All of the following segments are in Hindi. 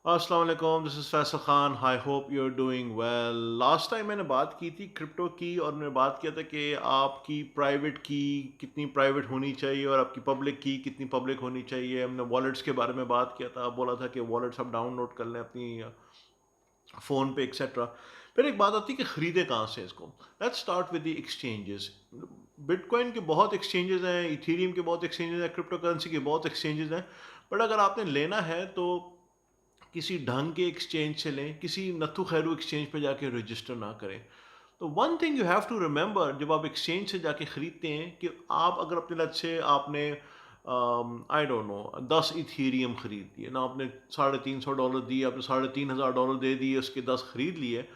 अस्सलाम वालेकुम, this is Faisal Khan. I hope you are doing well. Last time मैंने बात की थी क्रिप्टो की, और मैंने बात किया था कि आपकी प्राइवेट की कितनी प्राइवेट होनी चाहिए और आपकी पब्लिक की कितनी पब्लिक होनी चाहिए। हमने वॉलेट्स के बारे में बात किया था, बोला था कि वॉलेट्स आप डाउनलोड कर लें अपनी फ़ोन पे एक्सेट्रा। फिर एक बात आती है कि ख़रीदे कहाँ से इसको। Let's start with the exchanges. Bitcoin के बहुत एक्सचेंजेस हैं, इथेरियम के बहुत एक्सचेंजेस हैं, क्रिप्टो करेंसी के बहुत एक्सचेंजेस हैं। बट अगर आपने लेना है तो किसी ढंग के एक्सचेंज से लें, किसी नत्थु खैरू एक्सचेंज पे जाके रजिस्टर ना करें। तो one thing you have to remember, जब आप एक्सचेंज से जाके ख़रीदते हैं, कि आप अगर अपने लत से आपने आई डोंट नो 10 इथीरियम ख़रीद लिए ना, आपने $350 दिए, आपने $3500 दे दिए, उसके 10 ख़रीद लिए।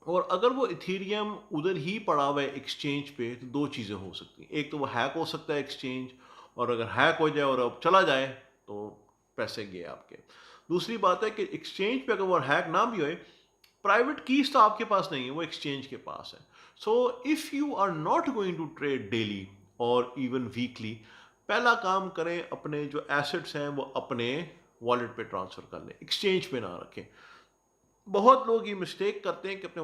और अगर वो इथीरियम उधर ही पड़ा हुआ है एक्सचेंज पे, तो दो चीज़ें हो सकती हैं। एक तो वो हैक हो सकता है एक्सचेंज, और अगर हैक हो जाए और अब चला जाए तो पैसे गए आपके। दूसरी बात है कि एक्सचेंज पे अगर वो हैक ना भी होए, प्राइवेट कीज तो आपके पास नहीं है, वो एक्सचेंज के पास है। So if you are not going to trade daily और इवन वीकली, पहला काम करें, अपने जो एसेट्स हैं वो अपने वॉलेट पे ट्रांसफर कर लें, एक्सचेंज पे ना रखें। बहुत लोग ये मिस्टेक करते हैं कि अपने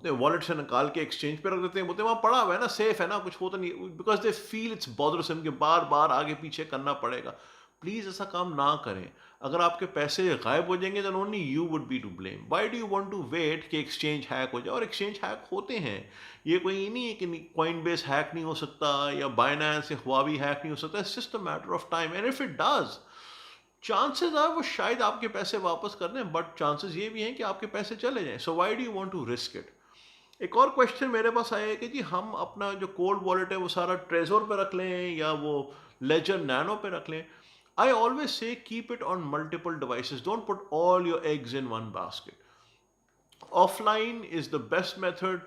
वॉलेट से निकाल के एक्सचेंज पे रख देते हैं, बोलते हैं वहाँ पड़ा हुआ है ना, सेफ है ना, कुछ होता नहीं, because they feel it's bothersome कि बार बार आगे पीछे करना पड़ेगा। प्लीज ऐसा काम ना करें। अगर आपके पैसे गायब हो जाएंगे then only you would be to blame. Why do you want to wait कि एक्सचेंज हैक हो जाए? और एक्सचेंज हैक होते हैं। ये कोई ये नहीं है कि कॉइन बेस हैक नहीं हो सकता या बाइनेंस या हुआवी हैक नहीं हो सकता। It's just a matter of time, and if it does, chances are वो शायद आपके पैसे वापस कर दें, बट चांसेस ये भी हैं कि आपके पैसे चले जाएं। So why do you want to risk it? एक और क्वेश्चन मेरे पास आया है कि जी हम अपना जो कोल्ड वॉलेट है वो सारा ट्रेजोर पे रख लें या वो लेजर नैनो पे रख लें। I always say keep it on multiple devices, don't put all your eggs in one basket. Offline is the best method.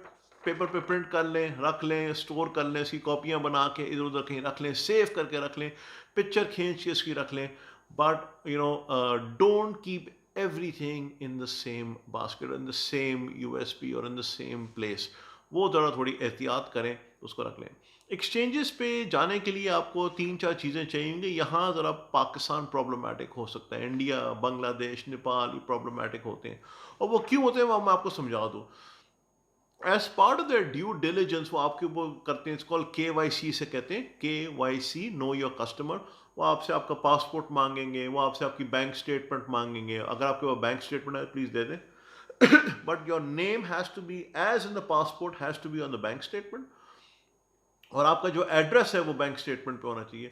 Paper पे प्रिंट कर लें, रख लें, स्टोर कर लें, इसकी कॉपियां बना के इधर उधर कहीं रख लें, सेव करके रख लें, पिक्चर खींच के इसकी रख लें। But don't keep everything in the same basket, in the same USB or in the same place। वो ज़रा थोड़ी एहतियात करें, उसको रख लें। एक्सचेंजेस पे जाने के लिए आपको तीन चार चीज़ें चाहिए। यहाँ ज़रा पाकिस्तान प्रॉब्लमेटिक हो सकता है, इंडिया, बांग्लादेश, नेपाल ये प्रॉब्लमेटिक होते हैं। और वो क्यों होते हैं वो मैं आपको समझा दूँ। As part of their due diligence वो आपके ऊपर करते हैं, कॉल KYC से कहते हैं, KYC, नो योर कस्टमर। वो आपसे आपका पासपोर्ट मांगेंगे, वो आपसे आपकी बैंक स्टेटमेंट मांगेंगे। अगर आपके पास बैंक स्टेटमेंट है प्लीज दे दें, but your name has to be as in the passport has to be on the bank statement, और आपका जो एड्रेस है वो बैंक स्टेटमेंट पे होना चाहिए।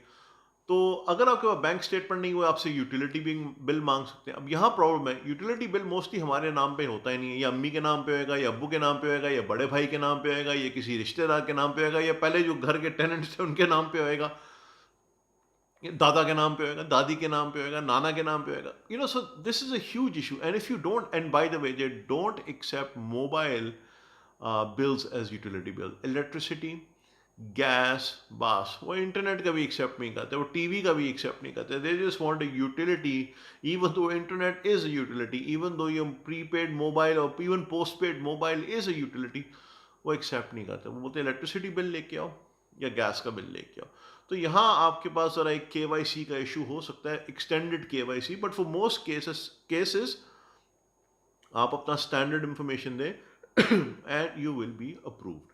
तो अगर आपके पास बैंक स्टेटमेंट नहीं हुआ, आपसे यूटिलिटी बिल मांग सकते हैं। अब यहाँ प्रॉब्लम है, यूटिलिटी बिल मोस्टली हमारे नाम पे होता ही नहीं है, या अम्मी के नाम पे होएगा, या अब्बू के नाम पे होएगा, या बड़े भाई के नाम पे होएगा, या किसी रिश्तेदार के नाम पे होएगा, या पहले जो घर के टेनेंट्स थे उनके नाम पे होएगा, या दादा के नाम पे होएगा, दादी के नाम पे होएगा, नाना के नाम पे होएगा। So this is a huge issue. And if you don't, and by the way they don't accept mobile bills as utility bill, electricity, gas, बस। वो इंटरनेट का भी एक्सेप्ट नहीं करते, वो टीवी का भी एक्सेप्ट नहीं करते। They just want a utility, even though internet is a utility, even though your prepaid mobile और even postpaid mobile is a utility, वो एक्सेप्ट नहीं करते। वो बोलते इलेक्ट्रिसिटी बिल लेके आओ या गैस का बिल लेके आओ। तो यहाँ आपके पास जरा एक KYC का इशू हो सकता है, extended KYC, but for most cases आप अपना स्टैंडर्ड इंफॉर्मेशन दें and you will be approved.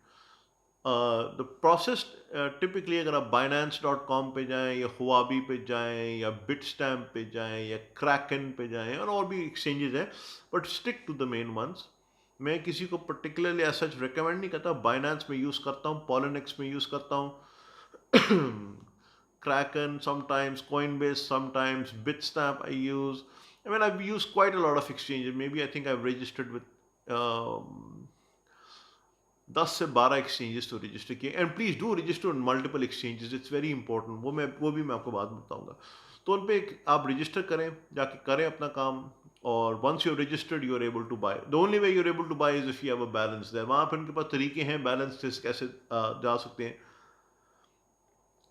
The process typically, अगर आप Binance.com पे जाएं या हुआबी पे जाएं या बिटस्टैम्प पे जाएं या क्रैकन पे जाएं, और भी एक्सचेंजेस हैं, but stick to the main ones. मैं किसी को पर्टिकुलरली ऐसा रिकमेंड नहीं करता। बाइनेंस में यूज़ करता हूँ, पॉलिनिक्स में यूज़ करता हूँ, Kraken sometimes, Coinbase sometimes, Bitstamp I use. I mean, I've used quite a lot of exchanges. Maybe I think I've registered with 10 से 12 एक्सचेंजेस तो रजिस्टर किए। And please do register on multiple exchanges, it's very important. वो भी मैं आपको बाद में बताऊंगा। तो उन पे आप रजिस्टर करें, जाके करें अपना काम। और once you registered you are able to buy. The only way you are able to buy is if you have a balance there. वहाँ पे उनके पास तरीके हैं बैलेंस टेस्ट कैसे जा सकते हैं।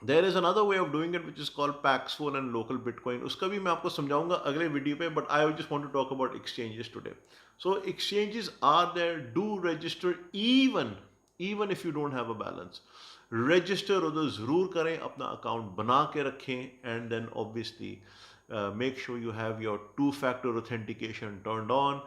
There is another way of doing it which is called Paxful and local bitcoin. उसका भी मैं आपको समझाऊंगा अगले वीडियो पे, but I just want to talk about exchanges today. So exchanges are there, do register even if you don't have a balance. Register उधर जरूर करें, अपना अकाउंट बना के रखें, and then obviously Make sure you have your two-factor authentication turned on.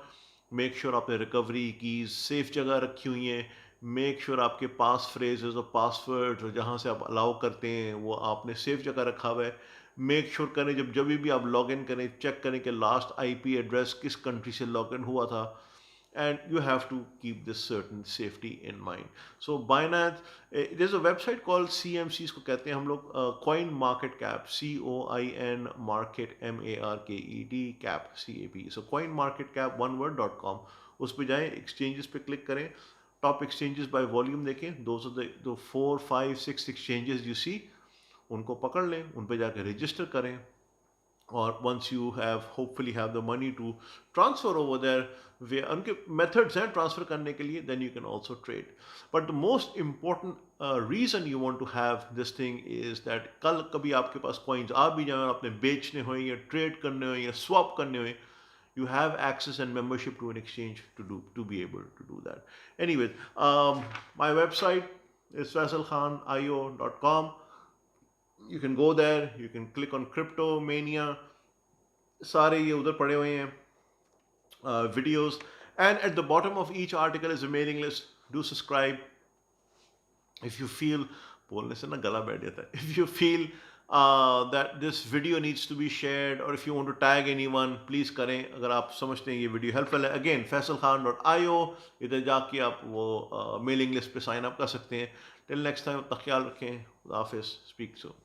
Make sure आपने रिकवरी कीज सेफ जगह रखी हुई हैं. मेक श्योर आपके पास फ्रेजेस और पासवर्ड और जहाँ से आप अलाउ करते हैं वो आपने सेफ जगह रखा हुआ है. मेक श्योर करें जब भी आप लॉग इन करें, चेक करें कि लास्ट आईपी एड्रेस किस कंट्री से लॉग इन हुआ था. And you have to keep this certain safety in mind. So Binance, there's a website called CMC, इसको कहते हैं हम लोग, Coin Market Cap, COIN Market MARKET Cap CAP. So Coin Market Cap one word.com. उस पे जाएं, exchanges पे क्लिक करें, top exchanges by volume देखें. Those are the 4, 5, 6 exchanges you see. उनको पकड़ लें, उन पे जाके register करें. Or once you hopefully have the money to transfer over there, उनके methods हैं transfer करने के लिए, then you can also trade. But the most important reason you want to have this thing is that कल कभी आपके पास coins आ भी जाए, आपने बेचने हो या trade करने हो या swap करने हो, you have access and membership to an exchange to be able to do that. Anyways, my website is faisalkhanio.com. You can go there, you can click on Crypto Mania, सारे ये उधर पड़े हुए हैं videos, and at the bottom of each article is a mailing list. Do subscribe. If you feel, बोलने से ना गला बैठ जाता है, if you feel that this video needs to be shared, or if you want to tag anyone, please करें. अगर आप समझते हैं ये video helpful है, again faisalkhan.io, इधर जाके आप वो mailing list पे sign up कर सकते हैं. Till next time, अपना ख्याल रखें. खुदा हाफिज़. Speak soon.